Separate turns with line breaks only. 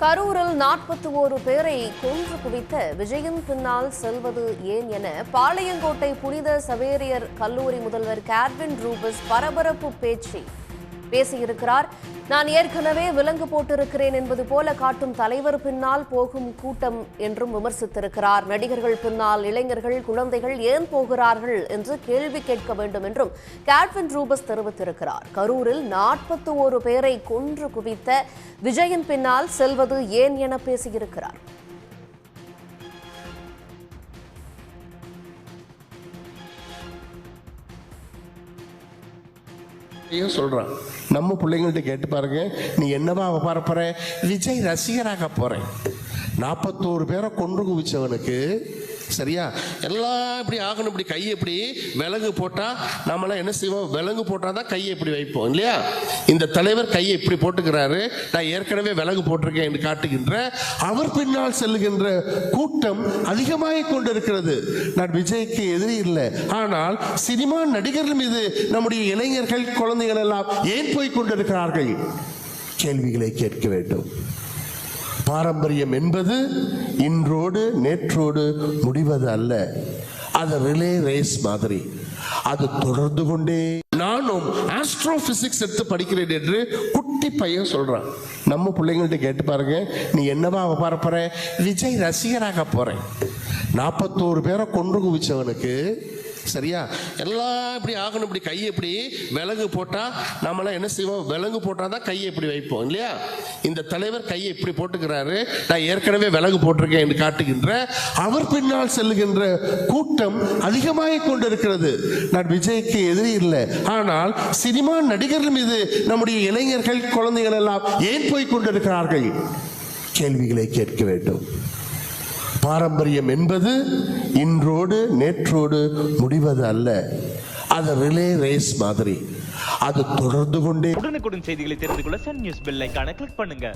கரூரில் 41 பேரை கொன்று குவித்த விஜயின் பின்னால் செல்வது ஏன் என பாளையங்கோட்டை புனித சவேரியர் கல்லூரி முதல்வர் கார்வின் ரூபஸ் பரபரப்பு பேசியிருக்கிறார். நான் ஏற்கனவே விலங்கு போட்டிருக்கிறேன் என்பது போல காட்டும் தலைவர் பின்னால் போகும் கூட்டம் என்றும் விமர்சித்திருக்கிறார். நடிகர்கள் பின்னால் இளைஞர்கள், குழந்தைகள் ஏன் போகிறார்கள் என்று கேள்வி கேட்க வேண்டும் என்றும் கார்வின் ரூபஸ் தெரிவித்திருக்கிறார். கரூரில் 41 பேரை கொன்று குவித்த விஜயின் பின்னால் செல்வது ஏன் என பேசியிருக்கிறார்.
சொல்றான், நம்ம பிள்ளைங்கள்ட்ட கேட்டு பாருங்க, நீ என்னவா பரப்புற? விஜய் ரசிகராக போறேன். 41 பேரை கொன்று குவிச்சவனுக்கு சரியா எல்லாம் இப்படி ஆகணும். இப்படி கையை இப்படி விலங்கு போட்டா நம்மளாம் என்ன செய்வோம்? விலங்கு போட்டாதான் கையை இப்படி வைப்போம் இல்லையா? இந்த தலைவர் கையை இப்படி போட்டுக்கிறாரு, நான் ஏற்கனவே விலங்கு போட்டிருக்கேன் என்று காட்டுகின்ற அவர் பின்னால் செல்லுகின்ற கூட்டம் அதிகமாக கொண்டிருக்கிறது. நான் விஜய்க்கு எதிரி இல்லை, ஆனால் சினிமா நடிகர்கள் மீது நம்முடைய இளைஞர்கள், குழந்தைகள் எல்லாம் ஏன் போய் கொண்டிருக்கிறார்கள்? கேள்விகளை கேட்க வேண்டும். பாரம்பரியம் என்பது இன்றோடு நேற்றோடு முடிவது அல்ல. அது ரிலே ரேஸ் மாதிரி, அது தொடர்ந்து கொண்டே. நானும் ஆஸ்ட்ரோபிசிக்ஸ் எடுத்து படிக்கிறேன் என்று குட்டி பையன் சொல்றான். நம்ம பிள்ளைங்கள்ட்ட கேட்டு பாருங்க, நீ என்னவா பரப்புற? விஜய் ரசிகராக போறேன். 41 பேரை கொன்று குவிச்சவனுக்கு சரியா எல்லாம் இப்படி ஆகணும். இப்படி கையை இப்படி விலங்கு போட்டா நம்மளாம் என்ன செய்வோம்? விலங்கு போட்டாதான் கையை இப்படி வைப்போம் இல்லையா? இந்த தலைவர் கையை இப்படி போட்டுக்கிறாரு, நான் ஏற்கனவே விலங்கு போட்டிருக்கேன் என்று காட்டுகின்ற அவர் பின்னால் செல்லுகின்ற கூட்டம் அதிகமாக கொண்டிருக்கிறது. நான் விஜய்க்கு எதிரி இல்லை, ஆனால் சினிமா நடிகர்கள் மீது நம்முடைய இளைஞர்கள், குழந்தைகள் எல்லாம் ஏன் போய் கொண்டிருக்கிறார்கள்? கேள்விகளை கேட்க வேண்டும். பாரம்பரியம் என்பது இன்றோடு நேற்றோடு முடிவது அல்ல. அது ரிலே ரேஸ் மாதிரி, அது தொடர்ந்து கொண்டே.
உடனுக்குடன் செய்திகளை தெரிந்து கொள்ள சன் நியூஸ் பெல் ஐகானை கிளிக் பண்ணுங்க.